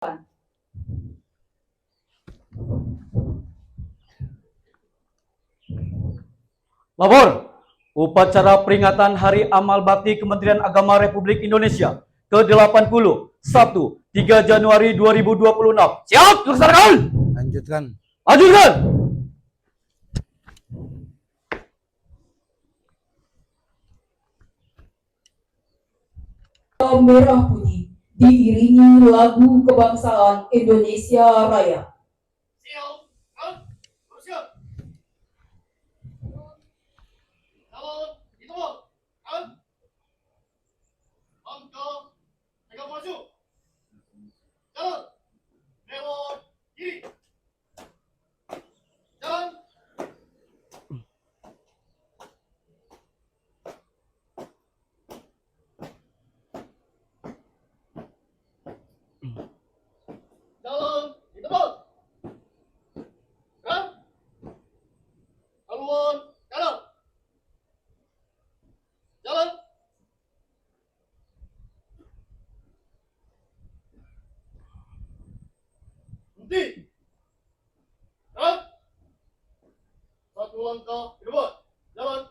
Lapor, upacara peringatan Hari Amal Bakti Kementerian Agama Republik Indonesia ke-80, Sabtu, 3 Januari 2026. Siap, dilaksanakan. Lanjutkan. Lanjutkan. Merah Putih diiringi lagu kebangsaan Indonesia Raya. Satu langkah ke depan, jalan.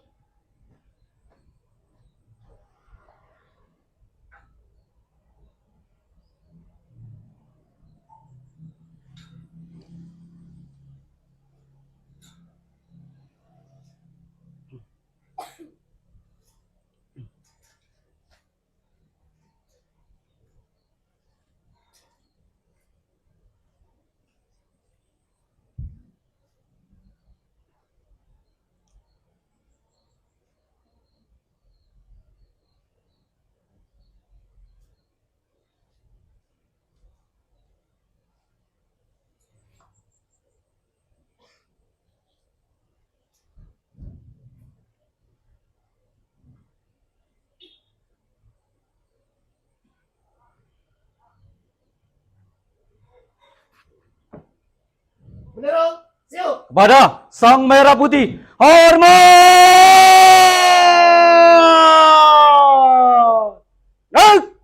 Bendera, siap. Kepada Sang Merah Putih, hormat. Naik.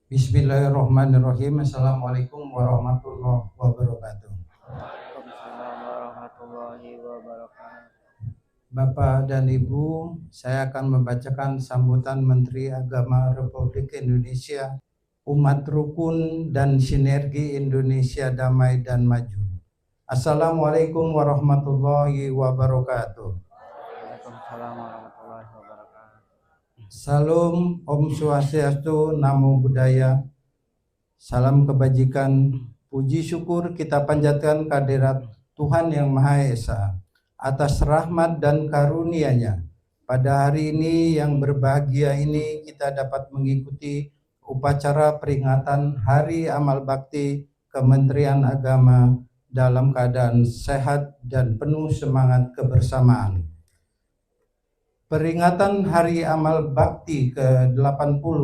Bismillahirrahmanirrahim. Assalamualaikum warahmatullahi wabarakatuh. Waalaikumsalam warahmatullahi wabarakatuh. Bapak dan Ibu, saya akan membacakan sambutan Menteri Agama Republik Indonesia, Umat Rukun dan Sinergi Indonesia Damai dan Maju. Assalamualaikum warahmatullahi wabarakatuh. Waalaikumsalam warahmatullahi wabarakatuh. Salam Om Swastiastu, Namo Buddhaya. Salam kebajikan, puji syukur kita panjatkan kehadirat Tuhan Yang Maha Esa atas rahmat dan karunia-Nya. Pada hari ini yang berbahagia ini kita dapat mengikuti upacara peringatan Hari Amal Bakti Kementerian Agama dalam keadaan sehat dan penuh semangat kebersamaan. Peringatan Hari Amal Bakti ke-80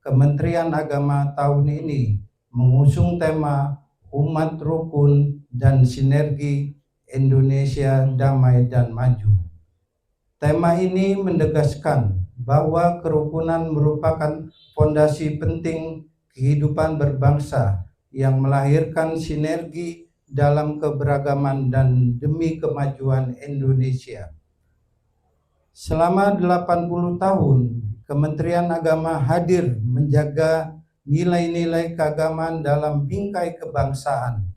Kementerian Agama tahun ini mengusung tema Umat Rukun dan Sinergi Indonesia Damai dan Maju. Tema ini menegaskan bahwa kerukunan merupakan fondasi penting kehidupan berbangsa yang melahirkan sinergi dalam keberagaman dan demi kemajuan Indonesia. Selama 80 tahun, Kementerian Agama hadir menjaga nilai-nilai keagamaan dalam bingkai kebangsaan.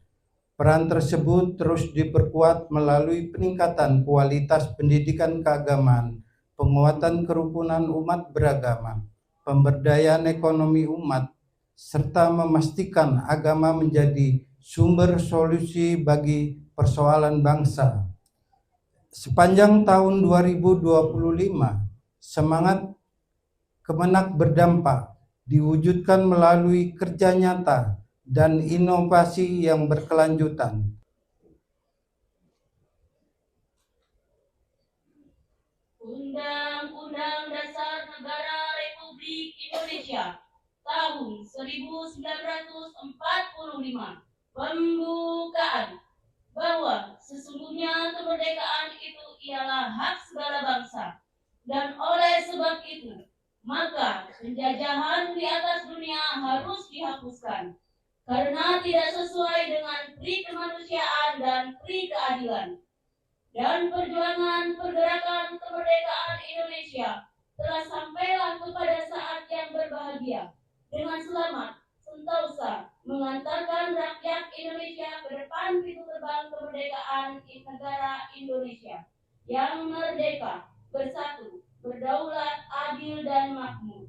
Peran tersebut terus diperkuat melalui peningkatan kualitas pendidikan keagamaan, penguatan kerukunan umat beragama, pemberdayaan ekonomi umat, serta memastikan agama menjadi sumber solusi bagi persoalan bangsa. Sepanjang tahun 2025, semangat Kemenak berdampak diwujudkan melalui kerja nyata dan inovasi yang berkelanjutan. Undang-Undang Dasar Negara Republik Indonesia tahun 1945 pembukaan bahwa sesungguhnya kemerdekaan itu ialah hak segala bangsa, dan oleh sebab itu maka penjajahan di atas dunia harus dihapuskan karena tidak sesuai dengan pri kemanusiaan dan pri keadilan. Dan perjuangan pergerakan kemerdekaan Indonesia telah sampailah kepada saat yang berbahagia dengan selamat sentosa mengantarkan rakyat Indonesia ke depan pintu terbang kemerdekaan negara Indonesia yang merdeka, bersatu, berdaulat, adil, dan makmur.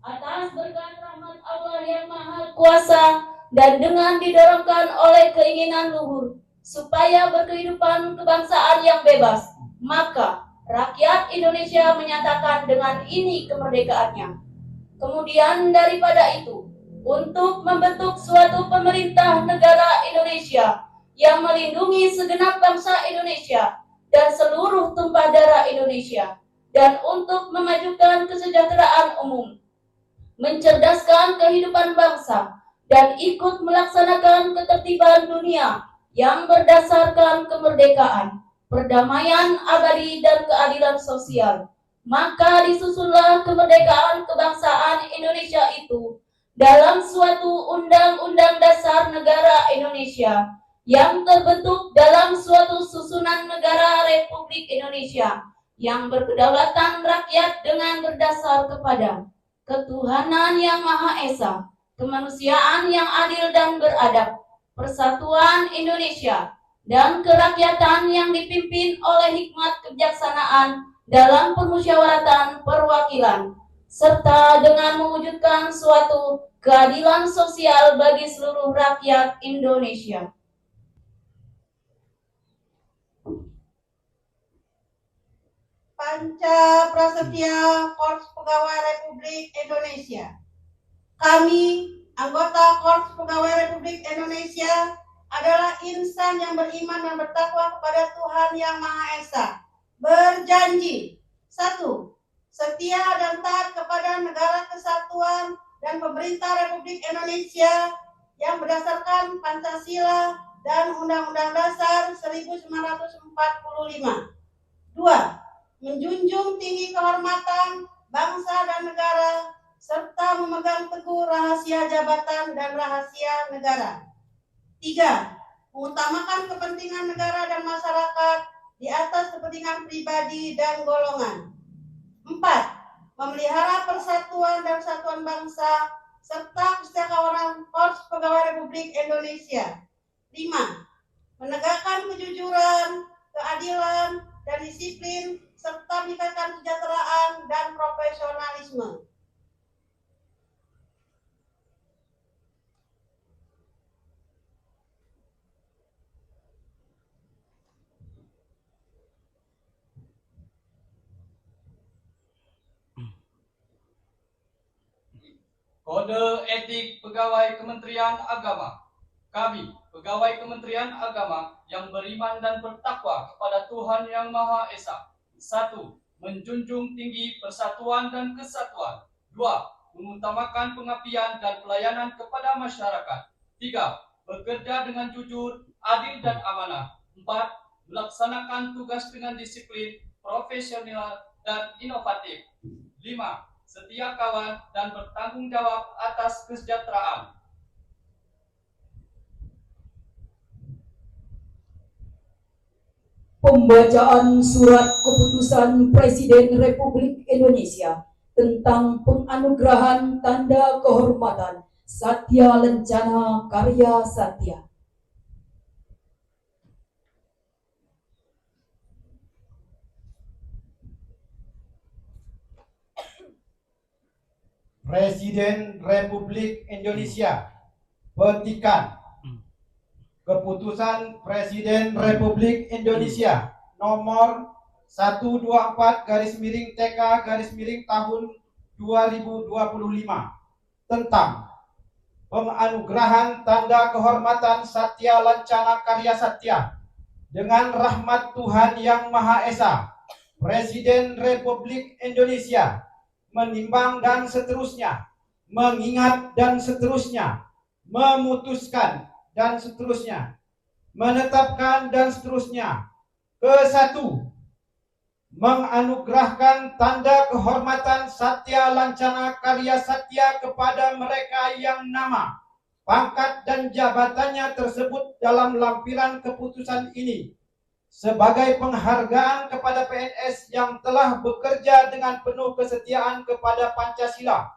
Atas berkat rahmat Allah yang Maha Kuasa dan dengan didorongkan oleh keinginan luhur supaya berkehidupan kebangsaan yang bebas, maka rakyat Indonesia menyatakan dengan ini kemerdekaannya. Kemudian daripada itu, untuk membentuk suatu pemerintah negara Indonesia yang melindungi segenap bangsa Indonesia dan seluruh tumpah darah Indonesia, dan untuk memajukan kesejahteraan umum, mencerdaskan kehidupan bangsa, dan ikut melaksanakan ketertiban dunia yang berdasarkan kemerdekaan, perdamaian abadi, dan keadilan sosial. Maka disusunlah kemerdekaan kebangsaan Indonesia itu dalam suatu Undang-Undang Dasar Negara Indonesia yang terbentuk dalam suatu susunan negara Republik Indonesia yang berkedaulatan rakyat dengan berdasar kepada ketuhanan yang Maha Esa, kemanusiaan yang adil dan beradab, persatuan Indonesia, dan kerakyatan yang dipimpin oleh hikmat kebijaksanaan dalam permusyawaratan perwakilan, serta dengan mewujudkan suatu keadilan sosial bagi seluruh rakyat Indonesia. Panca Prasetya Korps Pegawai Republik Indonesia. Kami, anggota Korps Pegawai Republik Indonesia, adalah insan yang beriman dan bertakwa kepada Tuhan Yang Maha Esa. Berjanji, 1. Setia dan taat kepada negara kesatuan dan pemerintah Republik Indonesia yang berdasarkan Pancasila dan Undang-Undang Dasar 1945. 2. Menjunjung tinggi kehormatan bangsa dan negara, serta memegang teguh rahasia jabatan dan rahasia negara. 3. Mengutamakan kepentingan negara dan masyarakat di atas kepentingan pribadi dan golongan. 4. Memelihara persatuan dan kesatuan bangsa, serta kesetiakawanan Korps Pegawai Republik Indonesia. 5. Menegakkan kejujuran, keadilan, dan disiplin, serta meningkatkan kesejahteraan dan profesionalisme. Kode Etik Pegawai Kementerian Agama. Kami, Pegawai Kementerian Agama yang beriman dan bertakwa kepada Tuhan Yang Maha Esa. 1. Menjunjung tinggi persatuan dan kesatuan. 2. Mengutamakan pengabdian dan pelayanan kepada masyarakat. 3. Bekerja dengan jujur, adil, dan amanah. 4. melaksanakan tugas dengan disiplin, profesional, dan inovatif. 5. Setia kawan dan bertanggung jawab atas kesejahteraan. Pembacaan surat keputusan Presiden Republik Indonesia tentang penganugerahan tanda kehormatan Satya Lencana Karya Satya. Presiden Republik Indonesia. Petikan Keputusan Presiden Republik Indonesia nomor 124/TK/ tahun 2025 tentang penganugerahan tanda kehormatan Satya Lencana Karya Satya dengan rahmat Tuhan Yang Maha Esa. Presiden Republik Indonesia menimbang dan seterusnya, mengingat dan seterusnya, memutuskan dan seterusnya, menetapkan dan seterusnya. Ke-1, menganugerahkan tanda kehormatan Satya Lencana Karya Satya kepada mereka yang nama, pangkat dan jabatannya tersebut dalam lampiran keputusan ini sebagai penghargaan kepada PNS yang telah bekerja dengan penuh kesetiaan kepada Pancasila,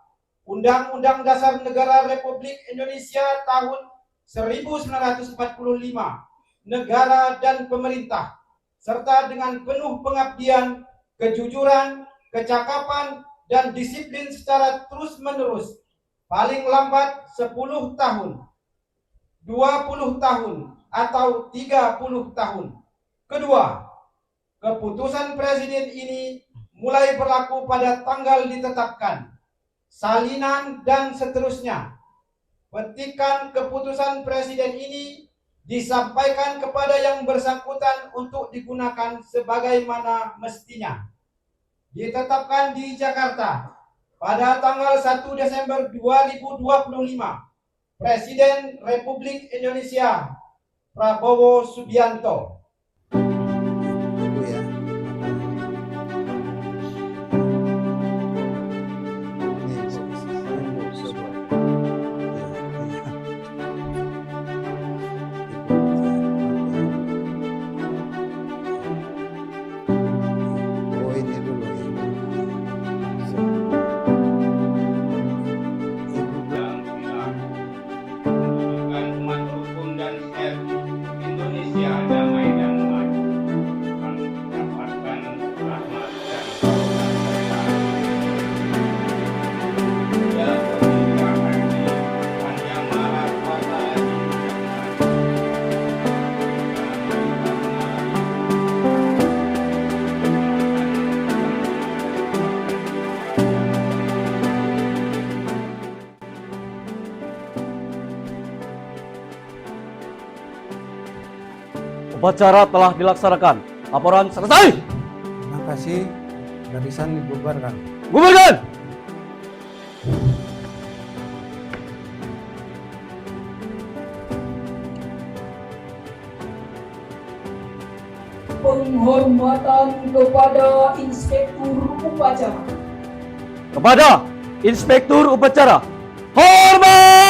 Undang-Undang Dasar Negara Republik Indonesia tahun 1945, negara dan pemerintah, serta dengan penuh pengabdian, kejujuran, kecakapan, dan disiplin secara terus-menerus, paling lambat 10 tahun, 20 tahun, atau 30 tahun. Kedua, keputusan Presiden ini mulai berlaku pada tanggal ditetapkan, salinan, dan seterusnya. Petikan keputusan Presiden ini disampaikan kepada yang bersangkutan untuk digunakan sebagaimana mestinya. Ditetapkan di Jakarta pada tanggal 1 Desember 2025. Presiden Republik Indonesia Prabowo Subianto. Upacara telah dilaksanakan. Laporan selesai. Terima kasih. Barisan dibubarkan. Bubarkan. Penghormatan kepada Inspektur Upacara. Kepada Inspektur Upacara. Hormat!